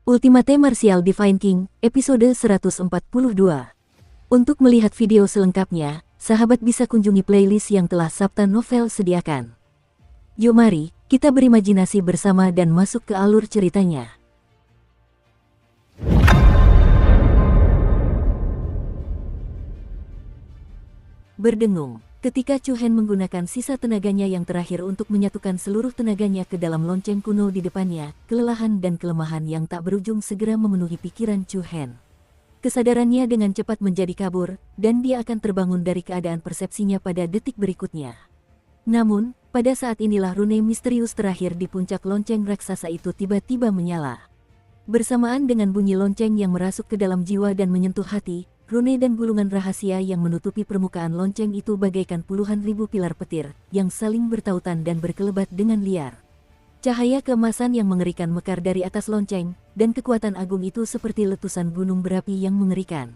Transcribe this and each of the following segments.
Ultimate Martial Divine King, episode 142. Untuk melihat video selengkapnya, sahabat bisa kunjungi playlist yang telah Sabta Novel sediakan. Yuk mari, kita berimajinasi bersama dan masuk ke alur ceritanya. Berdengung, ketika Chu Hen menggunakan sisa tenaganya yang terakhir untuk menyatukan seluruh tenaganya ke dalam lonceng kuno di depannya, kelelahan dan kelemahan yang tak berujung segera memenuhi pikiran Chu Hen. Kesadarannya dengan cepat menjadi kabur, dan dia akan terbangun dari keadaan persepsinya pada detik berikutnya. Namun, pada saat inilah rune misterius terakhir di puncak lonceng raksasa itu tiba-tiba menyala. Bersamaan dengan bunyi lonceng yang merasuk ke dalam jiwa dan menyentuh hati, rune dan gulungan rahasia yang menutupi permukaan lonceng itu bagaikan puluhan ribu pilar petir yang saling bertautan dan berkelebat dengan liar. Cahaya keemasan yang mengerikan mekar dari atas lonceng, dan kekuatan agung itu seperti letusan gunung berapi yang mengerikan.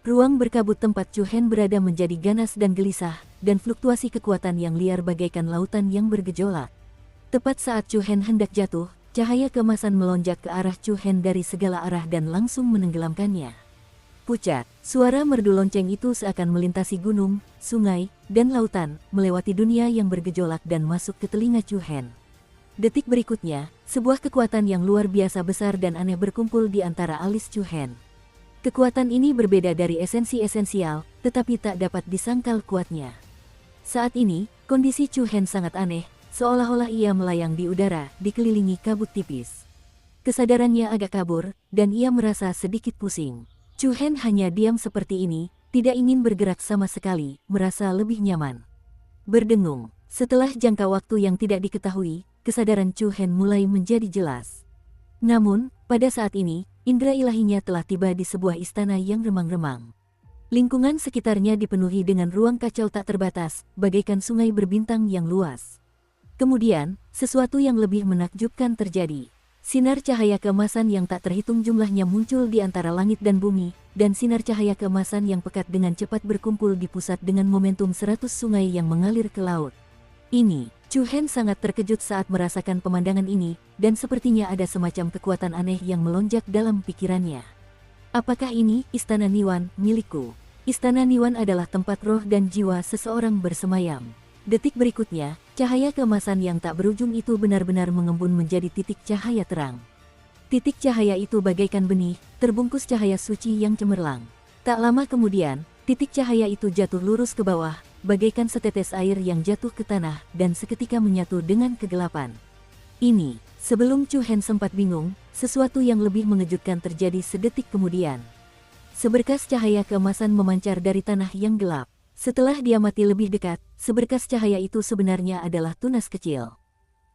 Ruang berkabut tempat Chu Hen berada menjadi ganas dan gelisah, dan fluktuasi kekuatan yang liar bagaikan lautan yang bergejolak. Tepat saat Chu Hen hendak jatuh, cahaya keemasan melonjak ke arah Chu Hen dari segala arah dan langsung menenggelamkannya. Pucat, suara merdu lonceng itu seakan melintasi gunung, sungai, dan lautan, melewati dunia yang bergejolak dan masuk ke telinga Chu Hen. Detik berikutnya, sebuah kekuatan yang luar biasa besar dan aneh berkumpul di antara alis Chu Hen. Kekuatan ini berbeda dari esensi esensial, tetapi tak dapat disangkal kuatnya. Saat ini, kondisi Chu Hen sangat aneh, seolah-olah ia melayang di udara, dikelilingi kabut tipis. Kesadarannya agak kabur, dan ia merasa sedikit pusing. Chu Hen hanya diam seperti ini, tidak ingin bergerak sama sekali, merasa lebih nyaman. Berdengung, setelah jangka waktu yang tidak diketahui, kesadaran Chu Hen mulai menjadi jelas. Namun, pada saat ini, indera ilahinya telah tiba di sebuah istana yang remang-remang. Lingkungan sekitarnya dipenuhi dengan ruang kacau tak terbatas, bagaikan sungai berbintang yang luas. Kemudian, sesuatu yang lebih menakjubkan terjadi. Sinar cahaya keemasan yang tak terhitung jumlahnya muncul di antara langit dan bumi, dan sinar cahaya keemasan yang pekat dengan cepat berkumpul di pusat dengan momentum 100 sungai yang mengalir ke laut. Ini, Chu Hen sangat terkejut saat merasakan pemandangan ini, dan sepertinya ada semacam kekuatan aneh yang melonjak dalam pikirannya. Apakah ini Istana Niwan milikku? Istana Niwan adalah tempat roh dan jiwa seseorang bersemayam. Detik berikutnya, cahaya keemasan yang tak berujung itu benar-benar mengembun menjadi titik cahaya terang. Titik cahaya itu bagaikan benih, terbungkus cahaya suci yang cemerlang. Tak lama kemudian, titik cahaya itu jatuh lurus ke bawah, bagaikan setetes air yang jatuh ke tanah dan seketika menyatu dengan kegelapan. Ini, sebelum Chu Hen sempat bingung, sesuatu yang lebih mengejutkan terjadi sedetik kemudian. Seberkas cahaya keemasan memancar dari tanah yang gelap. Setelah diamati lebih dekat, seberkas cahaya itu sebenarnya adalah tunas kecil.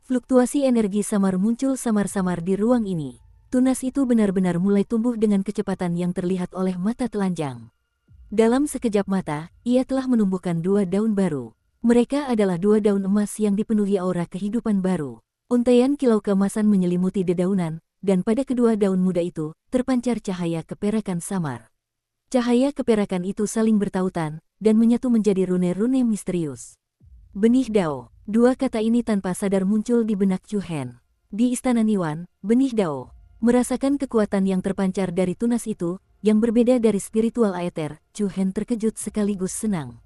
Fluktuasi energi samar muncul samar-samar di ruang ini. Tunas itu benar-benar mulai tumbuh dengan kecepatan yang terlihat oleh mata telanjang. Dalam sekejap mata, ia telah menumbuhkan 2 daun baru. Mereka adalah 2 daun emas yang dipenuhi aura kehidupan baru. Untaian kilau keemasan menyelimuti dedaunan, dan pada kedua daun muda itu, terpancar cahaya keperakan samar. Cahaya keperakan itu saling bertautan, dan menyatu menjadi rune-rune misterius. Benih Dao, 2 kata ini tanpa sadar muncul di benak Chu Hen. Di Istana Niwan, benih Dao, merasakan kekuatan yang terpancar dari tunas itu, yang berbeda dari spiritual aether, Chu Hen terkejut sekaligus senang.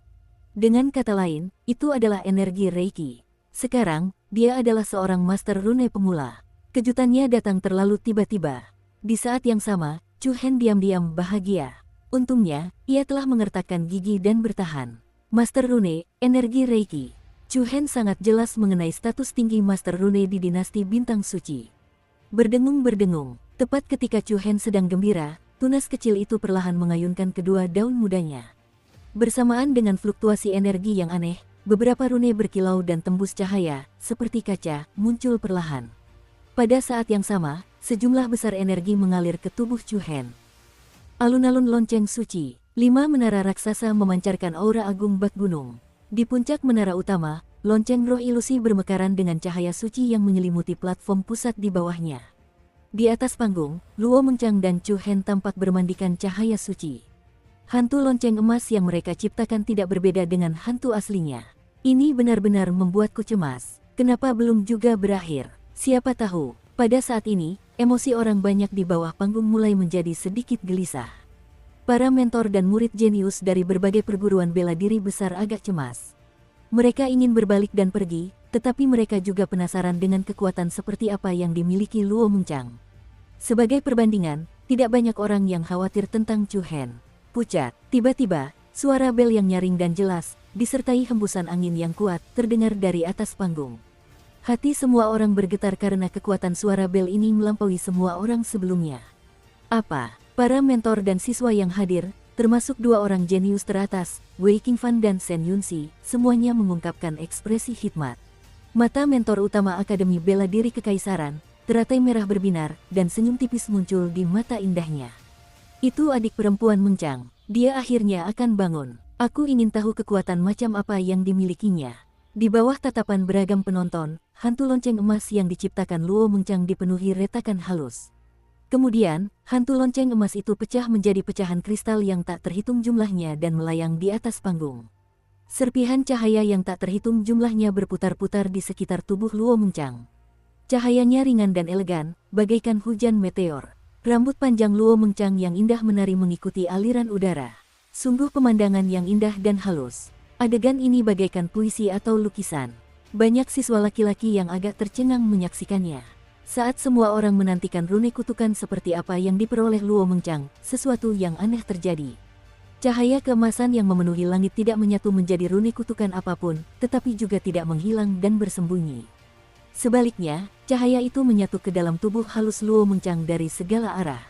Dengan kata lain, itu adalah energi Reiki. Sekarang, dia adalah seorang master rune pemula. Kejutannya datang terlalu tiba-tiba. Di saat yang sama, Chu Hen diam-diam bahagia. Untungnya, ia telah mengertakkan gigi dan bertahan. Master rune, energi Reiki. Chu Hen sangat jelas mengenai status tinggi master rune di dinasti Bintang Suci. Berdengung-berdengung, tepat ketika Chu Hen sedang gembira, tunas kecil itu perlahan mengayunkan kedua daun mudanya. Bersamaan dengan fluktuasi energi yang aneh, beberapa rune berkilau dan tembus cahaya, seperti kaca, muncul perlahan. Pada saat yang sama, sejumlah besar energi mengalir ke tubuh Chu Hen. Alun-alun lonceng suci, 5 menara raksasa memancarkan aura agung bak gunung. Di puncak menara utama, lonceng roh ilusi bermekaran dengan cahaya suci yang menyelimuti platform pusat di bawahnya. Di atas panggung, Luo Mengcang dan Chu Hen tampak bermandikan cahaya suci. Hantu lonceng emas yang mereka ciptakan tidak berbeda dengan hantu aslinya. Ini benar-benar membuatku cemas. Kenapa belum juga berakhir? Siapa tahu, pada saat ini, emosi orang banyak di bawah panggung mulai menjadi sedikit gelisah. Para mentor dan murid jenius dari berbagai perguruan bela diri besar agak cemas. Mereka ingin berbalik dan pergi, tetapi mereka juga penasaran dengan kekuatan seperti apa yang dimiliki Luo Mengchang. Sebagai perbandingan, tidak banyak orang yang khawatir tentang Chu Hen. Pucat, tiba-tiba, suara bel yang nyaring dan jelas, disertai hembusan angin yang kuat, terdengar dari atas panggung. Hati semua orang bergetar karena kekuatan suara bel ini melampaui semua orang sebelumnya. Apa? Para mentor dan siswa yang hadir, termasuk dua orang jenius teratas, Wei Qingfan dan Shen Yunxi, semuanya mengungkapkan ekspresi hikmat. Mata mentor utama Akademi Bela Diri Kekaisaran, teratai merah berbinar, dan senyum tipis muncul di mata indahnya. Itu adik perempuan Mengchang, dia akhirnya akan bangun. Aku ingin tahu kekuatan macam apa yang dimilikinya. Di bawah tatapan beragam penonton, hantu lonceng emas yang diciptakan Luo Mengchang dipenuhi retakan halus. Kemudian, hantu lonceng emas itu pecah menjadi pecahan kristal yang tak terhitung jumlahnya dan melayang di atas panggung. Serpihan cahaya yang tak terhitung jumlahnya berputar-putar di sekitar tubuh Luo Mengchang. Cahayanya ringan dan elegan, bagaikan hujan meteor. Rambut panjang Luo Mengchang yang indah menari mengikuti aliran udara. Sungguh pemandangan yang indah dan halus. Adegan ini bagaikan puisi atau lukisan. Banyak siswa laki-laki yang agak tercengang menyaksikannya. Saat semua orang menantikan rune kutukan seperti apa yang diperoleh Luo Mengchang, sesuatu yang aneh terjadi. Cahaya keemasan yang memenuhi langit tidak menyatu menjadi rune kutukan apapun, tetapi juga tidak menghilang dan bersembunyi. Sebaliknya, cahaya itu menyatu ke dalam tubuh halus Luo Mengchang dari segala arah.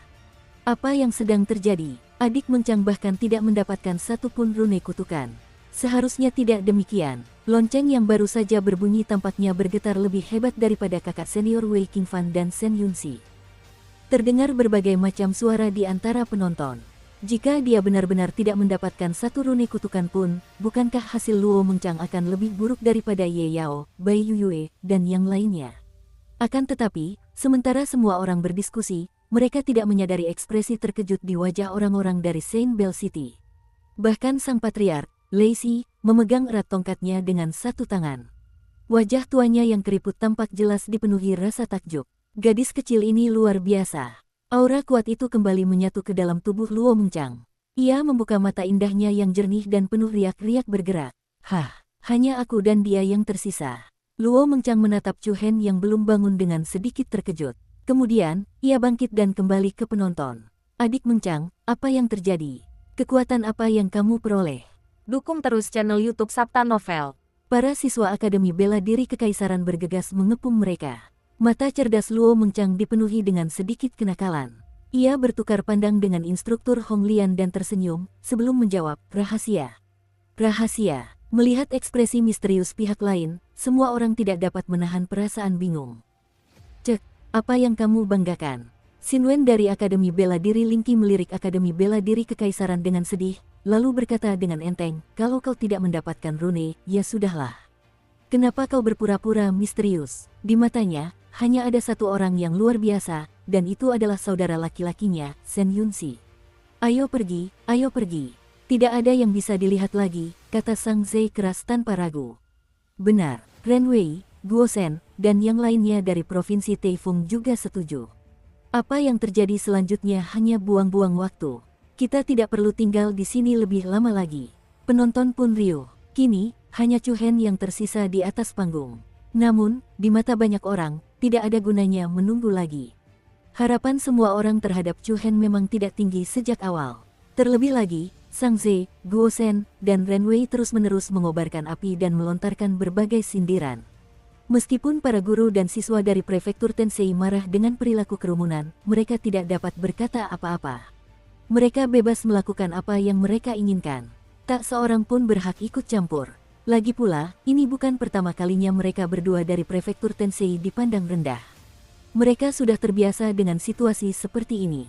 Apa yang sedang terjadi? Adik Mengchang bahkan tidak mendapatkan satupun rune kutukan. Seharusnya tidak demikian. Lonceng yang baru saja berbunyi tampaknya bergetar lebih hebat daripada kakak senior Wei Qingfan dan Shen Yunxi. Terdengar berbagai macam suara di antara penonton. Jika dia benar-benar tidak mendapatkan satu rune kutukan pun, bukankah hasil Luo Mengchang akan lebih buruk daripada Ye Yao, Bai Yuyue, dan yang lainnya? Akan tetapi, sementara semua orang berdiskusi, mereka tidak menyadari ekspresi terkejut di wajah orang-orang dari Saint Bell City. Bahkan sang patriark, Lei Si, memegang erat tongkatnya dengan satu tangan. Wajah tuanya yang keriput tampak jelas dipenuhi rasa takjub. Gadis kecil ini luar biasa. Aura kuat itu kembali menyatu ke dalam tubuh Luo Mengchang. Ia membuka mata indahnya yang jernih dan penuh riak-riak bergerak. Hah, hanya aku dan dia yang tersisa. Luo Mengchang menatap Chu Hen yang belum bangun dengan sedikit terkejut. Kemudian, ia bangkit dan kembali ke penonton. Adik Mengchang, apa yang terjadi? Kekuatan apa yang kamu peroleh? Dukung terus channel YouTube Sabta Novel. Para siswa Akademi Bela Diri Kekaisaran bergegas mengepung mereka. Mata cerdas Luo Mengchang dipenuhi dengan sedikit kenakalan. Ia bertukar pandang dengan instruktur Hong Lian dan tersenyum, sebelum menjawab, rahasia. Rahasia. Melihat ekspresi misterius pihak lain, semua orang tidak dapat menahan perasaan bingung. Cek, apa yang kamu banggakan? Xin Wen dari Akademi Bela Diri Lingqi melirik Akademi Bela Diri Kekaisaran dengan sedih, lalu berkata dengan enteng, kalau kau tidak mendapatkan rune, ya sudahlah. Kenapa kau berpura-pura misterius? Di matanya, hanya ada satu orang yang luar biasa, dan itu adalah saudara laki-lakinya, Shen Yunxi. Ayo pergi, ayo pergi. Tidak ada yang bisa dilihat lagi, kata Sang Zei keras tanpa ragu. Benar, Ren Wei, Guo Shen, dan yang lainnya dari Provinsi Taifeng juga setuju. Apa yang terjadi selanjutnya hanya buang-buang waktu. Kita tidak perlu tinggal di sini lebih lama lagi. Penonton pun riuh. Kini, hanya Chu Hen yang tersisa di atas panggung. Namun, di mata banyak orang, tidak ada gunanya menunggu lagi. Harapan semua orang terhadap Chu Hen memang tidak tinggi sejak awal. Terlebih lagi, Sang Zei, Guo Shen, dan Ren Wei terus-menerus mengobarkan api dan melontarkan berbagai sindiran. Meskipun para guru dan siswa dari prefektur Tensei marah dengan perilaku kerumunan, mereka tidak dapat berkata apa-apa. Mereka bebas melakukan apa yang mereka inginkan. Tak seorang pun berhak ikut campur. Lagi pula, ini bukan pertama kalinya mereka berdua dari prefektur Tensei dipandang rendah. Mereka sudah terbiasa dengan situasi seperti ini.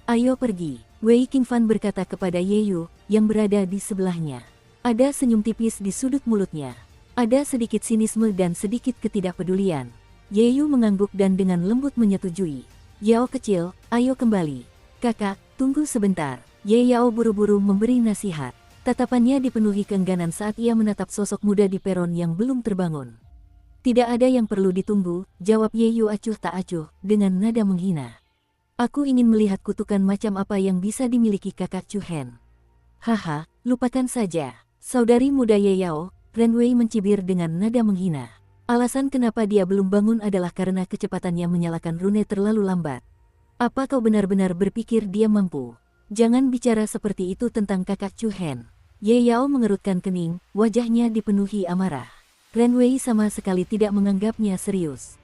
Ayo pergi, Wei Qingfan berkata kepada Ye Yu, yang berada di sebelahnya. Ada senyum tipis di sudut mulutnya. Ada sedikit sinisme dan sedikit ketidakpedulian. Ye Yu mengangguk dan dengan lembut menyetujui. Yao kecil, ayo kembali. Kakak, tunggu sebentar. Ye Yao buru-buru memberi nasihat. Tatapannya dipenuhi keengganan saat ia menatap sosok muda di peron yang belum terbangun. Tidak ada yang perlu ditunggu, jawab Ye Yu acuh tak acuh, dengan nada menghina. Aku ingin melihat kutukan macam apa yang bisa dimiliki kakak Chu Hen. Haha, lupakan saja. Saudari muda Ye Yao, Ren Wei mencibir dengan nada menghina. Alasan kenapa dia belum bangun adalah karena kecepatannya menyalakan rune terlalu lambat. Apa kau benar-benar berpikir dia mampu? Jangan bicara seperti itu tentang kakak Chu Hen. Ye Yao mengerutkan kening, wajahnya dipenuhi amarah. Ren Wei sama sekali tidak menganggapnya serius.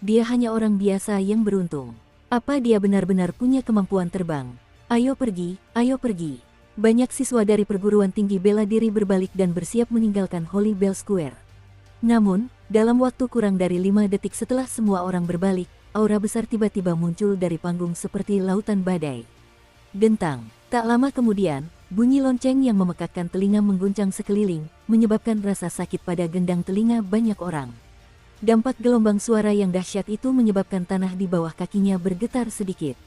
Dia hanya orang biasa yang beruntung. Apa dia benar-benar punya kemampuan terbang? Ayo pergi, ayo pergi. Banyak siswa dari perguruan tinggi bela diri berbalik dan bersiap meninggalkan Holy Bell Square. Namun, dalam waktu kurang dari 5 detik setelah semua orang berbalik, aura besar tiba-tiba muncul dari panggung seperti lautan badai. Dentang, tak lama kemudian, bunyi lonceng yang memekakkan telinga mengguncang sekeliling, menyebabkan rasa sakit pada gendang telinga banyak orang. Dampak gelombang suara yang dahsyat itu menyebabkan tanah di bawah kakinya bergetar sedikit.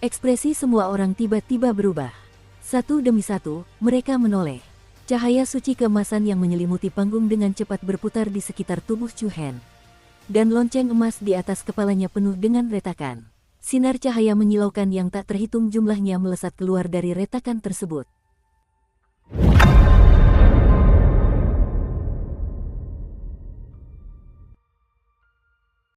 Ekspresi semua orang tiba-tiba berubah. Satu demi satu, mereka menoleh. Cahaya suci keemasan yang menyelimuti panggung dengan cepat berputar di sekitar tubuh Chu Hen. Dan lonceng emas di atas kepalanya penuh dengan retakan. Sinar cahaya menyilaukan yang tak terhitung jumlahnya melesat keluar dari retakan tersebut.